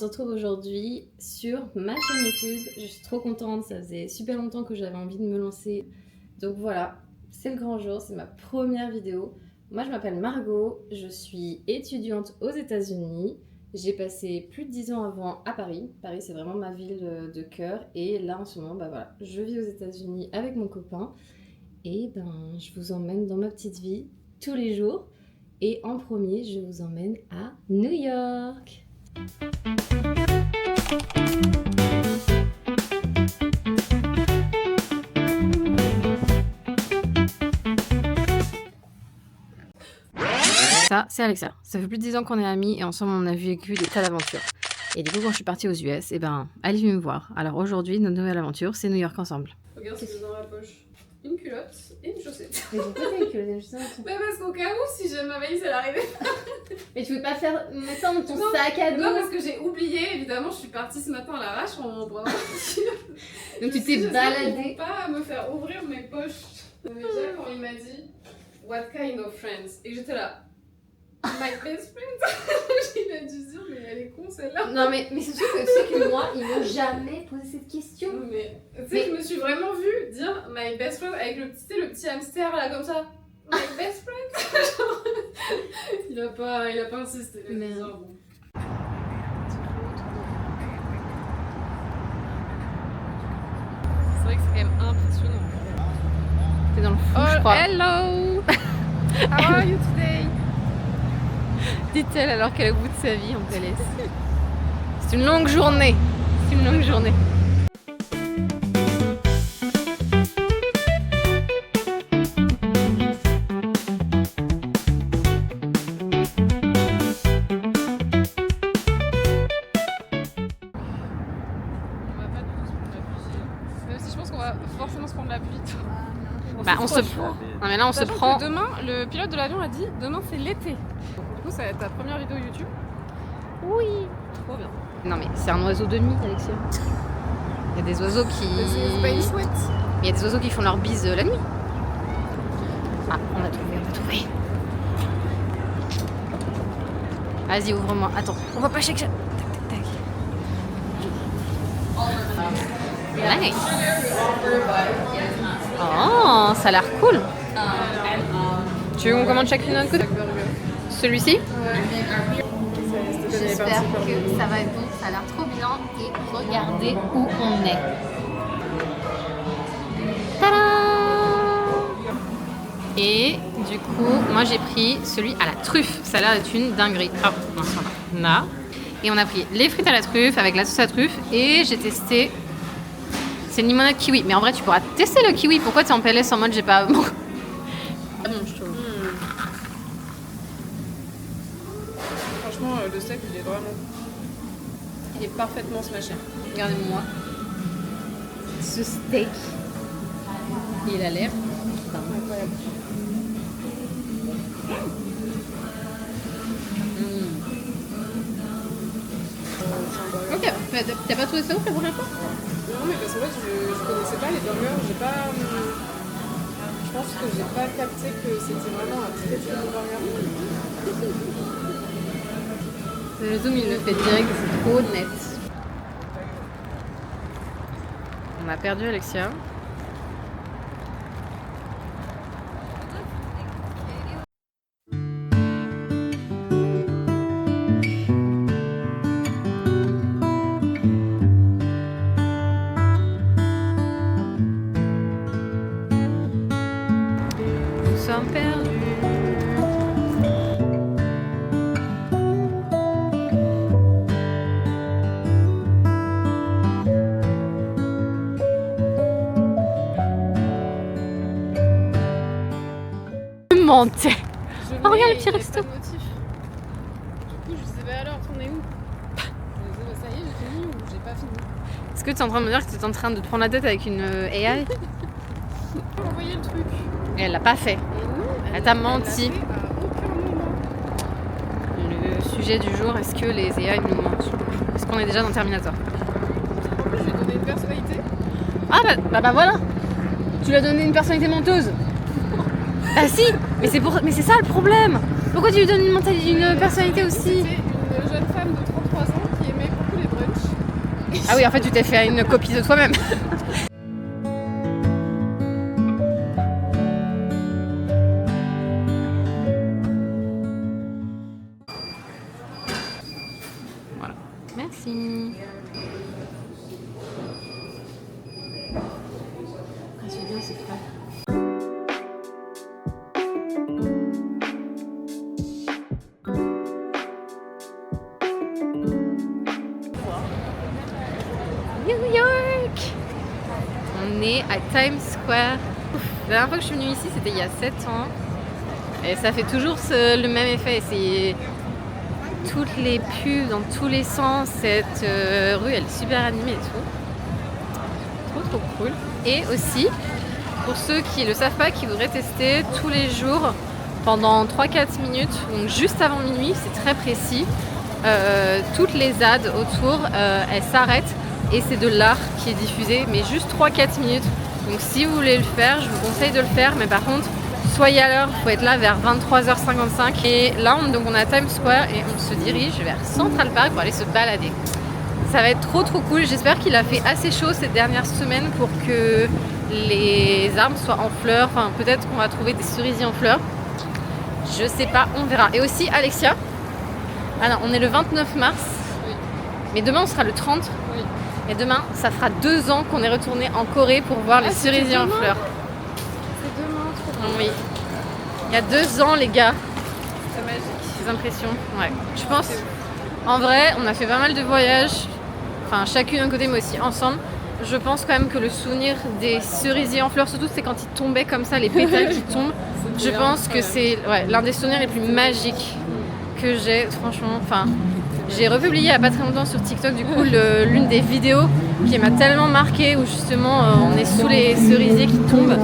se retrouve aujourd'hui sur ma chaîne YouTube. Je suis trop contente, ça faisait super longtemps que j'avais envie de me lancer. Donc voilà, c'est le grand jour, c'est ma première vidéo. Moi je m'appelle Margot, je suis étudiante aux États-Unis. J'ai passé plus de 10 ans avant à Paris. Paris c'est vraiment ma ville de cœur. Et là en ce moment, bah voilà, je vis aux États-Unis avec mon copain. Et ben je vous emmène dans ma petite vie tous les jours. Et en premier, je vous emmène à New York. Ça, c'est Alexa. Ça fait plus de 10 ans qu'on est amis et ensemble on a vécu des tas d'aventures. Et du coup, quand je suis partie aux US, et ben, elle est venue me voir. Alors aujourd'hui, notre nouvelle aventure, c'est New York ensemble. Regarde ce que j'ai dans la poche. Une culotte et une chaussette. Mais pourquoi t'as une culotte? Mais parce qu'au cas où, si jamais ma valise elle arrivait. Mais tu veux pas faire mettre ça dans ton Non, sac à dos? Non, parce que j'ai oublié, évidemment, je suis partie ce matin à l'arrache en prenant Donc tu t'es baladée. Pas me faire ouvrir mes poches. Déjà, quand il m'a dit What kind of friends? Et j'étais là. My best friend. Il a dû se dire, mais elle est con celle-là. Non, mais c'est sûr que tu sais que moi, ils m'ont jamais posé cette question. Mais tu sais, je me suis vraiment vue dire My best friend avec le petit hamster là, comme ça. My best friend. il a pas insisté. Mais bon. C'est vrai que c'est quand même impressionnant. T'es dans le fou, je crois. Hello. How are you today? Dit-elle alors qu'elle est au bout de sa vie en PLS. C'est une longue journée. C'est une longue journée. Même si je pense qu'on va forcément se prendre la pluie. Bah on se prend. Non mais là on se prend. Demain, le pilote de l'avion a dit demain c'est l'été. Du coup ça va être ta première vidéo YouTube. Oui. Trop bien. Non mais c'est un oiseau de nuit, Alexia. Il y a des oiseaux qui. C'est pas une chouette. Il y a des oiseaux qui font leur bise la nuit. Ah, on a trouvé. Vas-y, ouvre-moi. Attends, on va pas checker ça. Tac, tac, tac. Nice. Oh, ça a l'air cool. Tu veux qu'on commande chacune un coup? Celui-ci? J'espère que ça va être bon. Ça a l'air trop bien. Et regardez où on est. Tada! Et du coup, moi j'ai pris celui à la truffe. Ça a l'air d'être une dinguerie. Hop, on a. Et on a pris les frites à la truffe avec la sauce à truffe. Et j'ai testé. C'est une limonade kiwi. Mais en vrai, tu pourras tester le kiwi. Pourquoi t'es en PLS en mode j'ai pas. Bon, je trouve. Franchement, le steak il est vraiment. Il est parfaitement smashé. Regardez-moi. Ce steak. Il a l'air. Incroyable. Ok, t'as pas trouvé ça ouf la première fois? Non, mais parce que moi je connaissais pas les burgers, j'ai pas. Je pense que j'ai pas capté que c'était vraiment un très très bon burger. Le zoom il le fait direct, c'est trop net. On a perdu Alexia. Nous sommes perdus. Mentais. Oh, regarde le petit resto. Du coup, je sais pas alors, on est où? Je me disais, bah, ça y est, j'ai fini ou j'ai pas fini? Est-ce que tu es en train de me dire que tu es en train de te prendre la tête avec une AI? J'ai envoyé le truc. Et elle l'a pas fait. Et non, Elle t'a l'a menti. fait à aucun moment. Le sujet du jour, est-ce que les AI nous mentent? Est-ce qu'on est déjà dans Terminator? En plus, je lui ai donné une personnalité. Ah bah voilà. Tu lui as donné une personnalité menteuse. Bah si. Mais c'est ça le problème. Pourquoi tu lui donnes une personnalité aussi? C'était une jeune femme de 33 ans qui aimait beaucoup Ah oui, en fait, tu t'es fait une copie de toi-même. Voilà. Merci. Ah, c'est bien, c'est frais. New York! On est à Times Square. La dernière fois que je suis venue ici, c'était il y a 7 ans. Et ça fait toujours le même effet. C'est toutes les pubs dans tous les sens. Cette rue, elle est super animée et tout. Trop cool. Et aussi, pour ceux qui ne le savent pas, qui voudraient tester tous les jours pendant 3-4 minutes, donc juste avant minuit, c'est très précis. Toutes les ads autour, elles s'arrêtent et c'est de l'art qui est diffusé, mais juste 3-4 minutes. Donc si vous voulez le faire, je vous conseille de le faire, mais par contre, soyez à l'heure, il faut être là vers 23h55. Et là, on est à Times Square et on se dirige vers Central Park pour aller se balader. Ça va être trop cool, j'espère qu'il a fait assez chaud ces dernières semaines pour que les arbres soient en fleurs, enfin peut-être qu'on va trouver des cerisiers en fleurs. Je sais pas, on verra. Et aussi Alexia. Alors, on est le 29 mars, Oui. Mais demain on sera le 30. Oui. Et demain, ça fera 2 ans qu'on est retourné en Corée pour voir les cerisiers en fleurs. C'est demain, trop bien. Oui. Il y a 2 ans, les gars. C'est magique. Ces impressions. Ouais. Je pense, en vrai, on a fait pas mal de voyages. Enfin, chacune d'un côté, mais aussi ensemble. Je pense quand même que le souvenir des cerisiers en fleurs, surtout c'est quand ils tombaient comme ça, les pétales qui tombent. Je pense que c'est l'un des souvenirs les plus magiques que j'ai, franchement. Enfin, j'ai republié il n'y a pas très longtemps sur TikTok du coup l'une des vidéos qui m'a tellement marquée où justement on est sous les cerisiers qui tombent.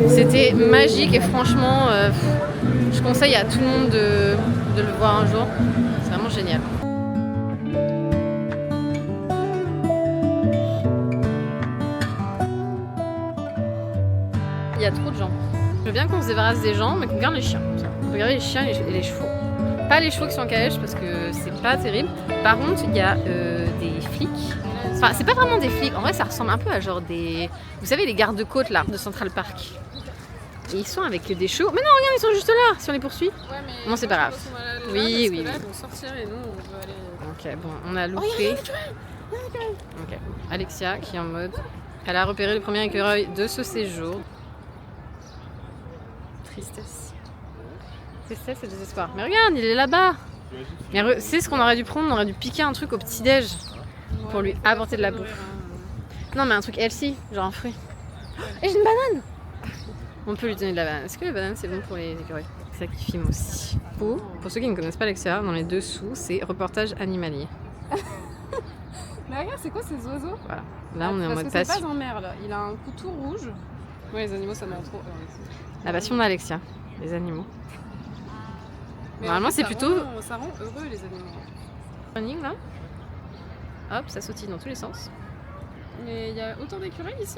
C'était magique et franchement je conseille à tout le monde de le voir un jour. C'est vraiment génial. Il y a trop de gens. Je veux bien qu'on se débarrasse des gens, mais qu'on garde les chiens. Regardez les chiens et les chevaux. Pas les chevaux qui sont en calèche parce que c'est pas terrible. Par contre, il y a des flics. Enfin, c'est pas vraiment des flics. En vrai, ça ressemble un peu à genre des... Vous savez, les gardes-côtes là, de Central Park. Et ils sont avec des chevaux. Mais non, regarde, ils sont juste là, si on les poursuit. Ouais, mais non, c'est pas grave. Oui. Là, ils vont sortir et nous, on veut aller... Ok, bon, on a loupé. Ok, Alexia qui est en mode... Elle a repéré le premier écureuil de ce séjour. Tristesse. Tristesse et désespoir. Mais regarde, il est là-bas. Mais c'est ce qu'on aurait dû prendre. On aurait dû piquer un truc au petit-déj pour lui apporter de la bouffe. Non, mais un truc healthy, genre un fruit. Et j'ai une banane. On peut lui donner de la banane. Est-ce que la banane c'est bon pour les écureuils? C'est ça qui filme aussi. Ou, pour ceux qui ne connaissent pas Alexia, dans les dessous, c'est reportage animalier. Mais regarde, c'est quoi ces oiseaux? Voilà. Là, on est en mode passion. passion. C'est pas en mer, là. Il a un cou tout rouge. Ouais, les animaux, ça m'a trop... La passion d'Alexia, les animaux. Mais Normalement, en fait, c'est plutôt... Ça rend heureux, les animaux. Running, là. Hop, ça sautille dans tous les sens. Mais il y a autant d'écureuils ici?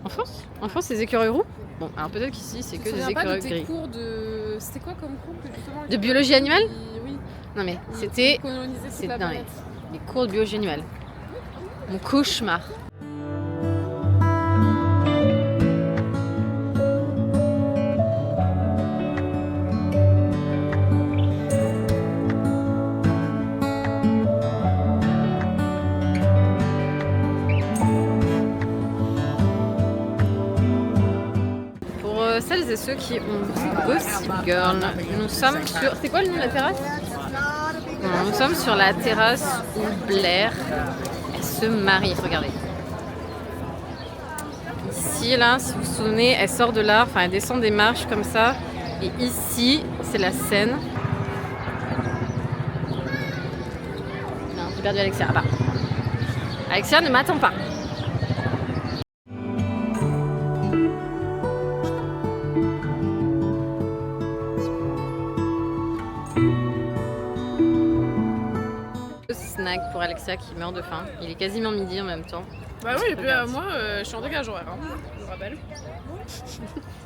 En France? En France, c'est des écureuils roux? Bon, alors peut-être qu'ici, c'est que des écureuils gris. Cours de... C'était quoi comme cours que justement... De biologie animale? Oui. Non mais, c'était... C'est dans les cours de biologie animale. Mon cauchemar. Celles et ceux qui ont Gossip Girl, nous sommes sur... C'est quoi le nom de la terrasse? Nous sommes sur la terrasse où Blair elle se marie, regardez. Ici, là, si vous vous souvenez, elle sort de là, enfin elle descend des marches comme ça. Et ici, c'est la scène. Non, j'ai perdu Alexia. Ah bah. Alexia ne m'attend pas. Snack pour Alexia qui meurt de faim. Il est quasiment midi en même temps. Bah oui, et puis moi je suis en décalage horaire, hein, je vous rappelle. Ça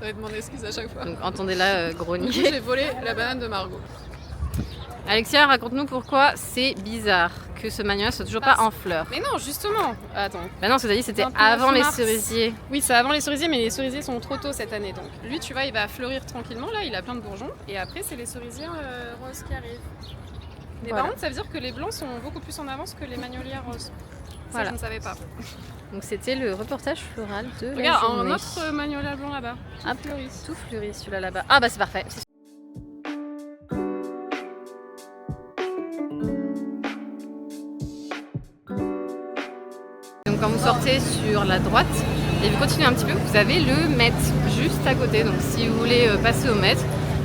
va être mon excuse à chaque fois. Donc entendez-la grogner. Du coup, j'ai volé la banane de Margot. Alexia, raconte-nous pourquoi c'est bizarre que ce magnolia soit toujours pas en fleurs. Mais non, justement. Attends. Bah non, c'est-à-dire c'était 29 avant les mars. cerisiers. Oui, c'est avant les cerisiers, mais les cerisiers sont trop tôt cette année. Donc lui, tu vois, il va fleurir tranquillement. Là, il a plein de bourgeons. Et après, c'est les cerisiers roses qui arrivent. Mais Voilà. par contre, ça veut dire que les blancs sont beaucoup plus en avance que les magnolias roses. Ça, Voilà. je ne savais pas. Donc c'était le reportage floral de la Regarde, journée. un autre magnolia blanc là-bas. Ah, fleuri. Tout fleuri celui-là là-bas. Ah bah c'est parfait. Donc quand vous sortez sur la droite et vous continuez un petit peu, vous avez le Met juste à côté. Donc si vous voulez passer au Met,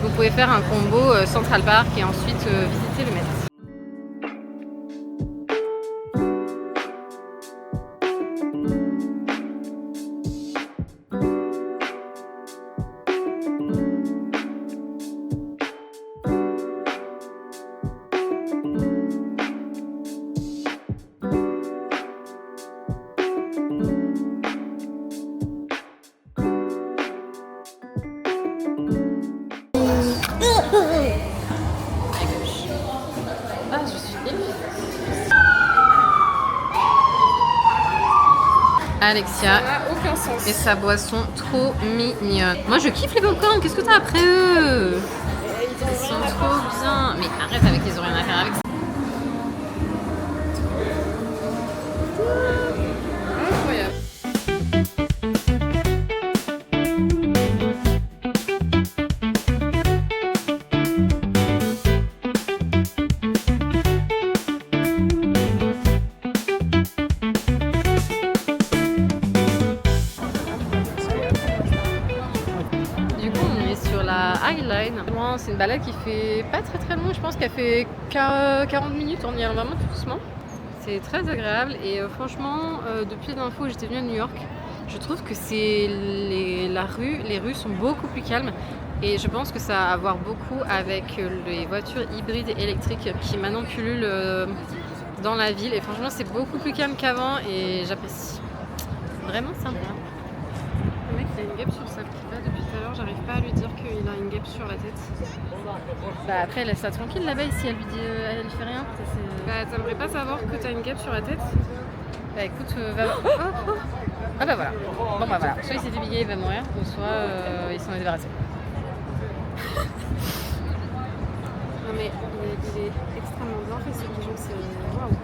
vous pouvez faire un combo Central Park et ensuite visiter le Met. Ah, je suis émue. Alexia Ça n'a aucun sens. et sa boisson trop mignonne. Moi je kiffe les popcorn, qu'est-ce que t'as après eux? Ils sont trop bien. Mais arrête avec les oreilles, rien à faire avec ça. Incroyable. Du coup on est sur la High Line. C'est une balade qui fait pas très long, je pense qu'elle fait 40 minutes, on y va vraiment tout doucement. C'est très agréable et franchement depuis la dernière fois où j'étais venue à New York, je trouve que les rues sont beaucoup plus calmes et je pense que ça a à voir beaucoup avec les voitures hybrides et électriques qui maintenant pullulent dans la ville et franchement c'est beaucoup plus calme qu'avant et j'apprécie. Vraiment sympa. Le mec, il a une guêpe sur sa pipa depuis tout à l'heure. J'arrive pas à lui dire qu'il a une guêpe sur la tête. Bah après laisse ça tranquille là-bas si elle lui dit elle fait rien. Ça, Bah, t'aimerais pas savoir que t'as une guêpe sur la tête? bah écoute, va. Ah bah voilà. Bon bah voilà. Soit il s'est fait piquer, il va mourir, ou soit il s'en est débarrassé. Non, mais il est extrêmement bien fait ce pigeon. C'est waouh.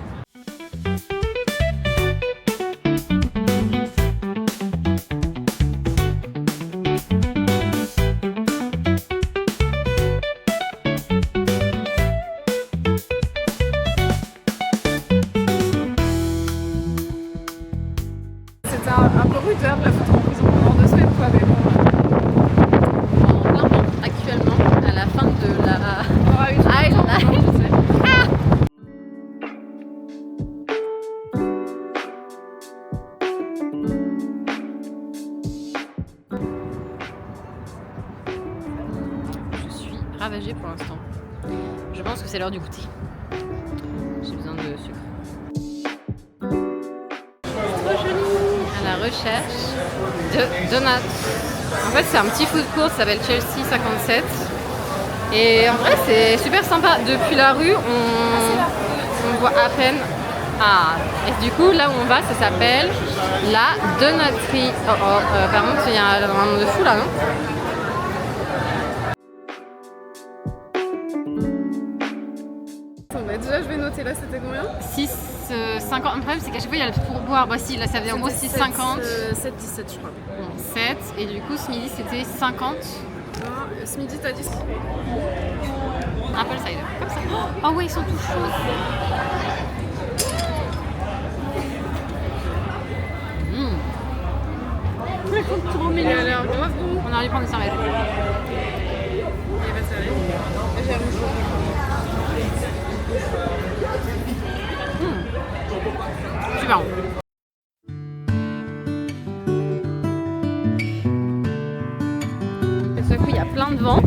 C'était un peu rude de la foutre en prison pendant 2 semaines, quoi, mais bon. En plein vent, actuellement, à la fin de la On aura eu tout High le temps, Line. tu sais. Je suis ravagée pour l'instant. Je pense que c'est l'heure du goûter. J'ai besoin de sucre. Trop joli. À la recherche de donuts. En fait, c'est un petit food court, ça s'appelle Chelsea 57. Et en vrai, c'est super sympa. Depuis la rue, on voit à peine. Ah, et du coup, là où on va, ça s'appelle la Donuterie. Par contre, il y a un monde de fou là, non? Attends, bah déjà, je vais noter là, c'était combien? 6,50. Le problème, c'est qu'à chaque fois, il y a le pourboire. Voici, là, ça faisait en gros 6,50. 7,17, je crois. Bon, 7. Et du coup, ce midi, c'était 50. Non, ce midi, t'as dit. Apple cider. Comme ça. Oh, ouais, ils sont tout chauds. Trop Il mignon. a l'air grave bon. On aurait dû prendre des serviettes. Il va serrer. J'ai un rouge. Super bon. Et tout à coup, il y a plein de vent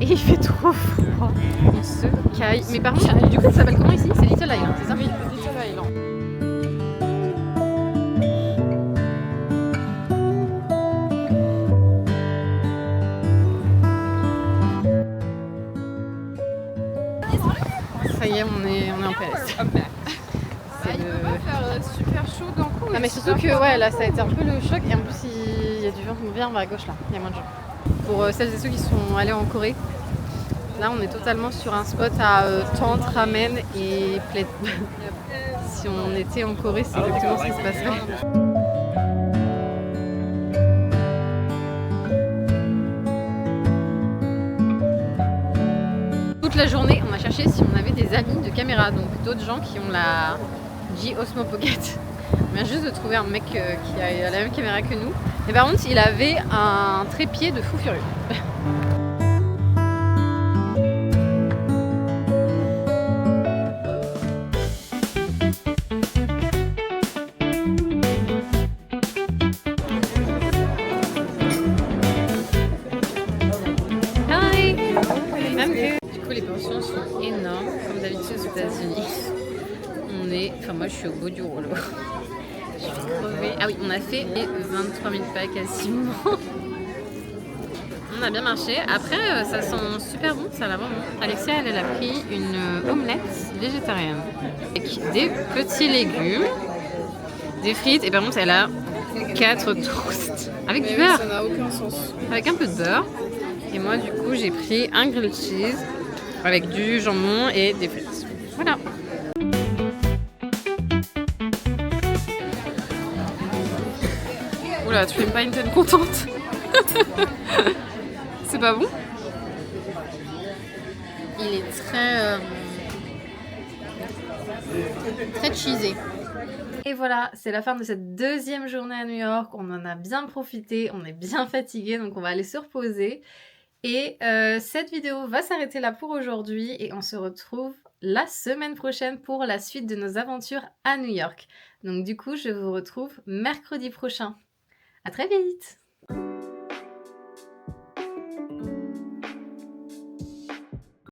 et il fait trop froid. On se caille. Mais par contre, du coup, ça s'appelle comment ici? C'est Little Island, c'est ça? Oui, Little Island. ça y est, on est en PLS. Il peut pas faire super chaud d'un coup. Ah mais surtout que ouais, là ça a été un peu le choc et en plus il y a du vent qui vient vers à gauche là, il y a moins de gens. Pour celles et ceux qui sont allés en Corée, là on est totalement sur un spot à tente, ramen et plaid. Si on était en Corée, c'est exactement ce qui se passerait. Toute la journée, on a cherché si on avait des amis de caméra, donc d'autres gens qui ont la G Osmo Pocket. On vient juste de trouver un mec qui a la même caméra que nous. Mais par contre, il avait un trépied de fou furieux. Hi! Du coup, les portions sont énormes, comme d'habitude aux États-Unis. Moi je suis au bout du rouleau. Je suis crevée. Ah oui, on a fait les 23 000 pas quasiment. On a bien marché. Après, ça sent super bon, ça va vraiment. Alexia, elle a pris une omelette végétarienne avec des petits légumes, des frites et par contre, elle a 4 toasts avec du beurre. Ça n'a aucun sens. Avec un peu de beurre. Et moi, du coup, j'ai pris un grilled cheese avec du jambon et des frites. Voilà. Oula, tu fais pas une tête contente. C'est pas bon? Il est très cheesy. Et voilà, c'est la fin de cette deuxième journée à New York. On en a bien profité, on est bien fatigué, donc on va aller se reposer. Et cette vidéo va s'arrêter là pour aujourd'hui et on se retrouve la semaine prochaine pour la suite de nos aventures à New York. Donc du coup, je vous retrouve mercredi prochain. À très vite!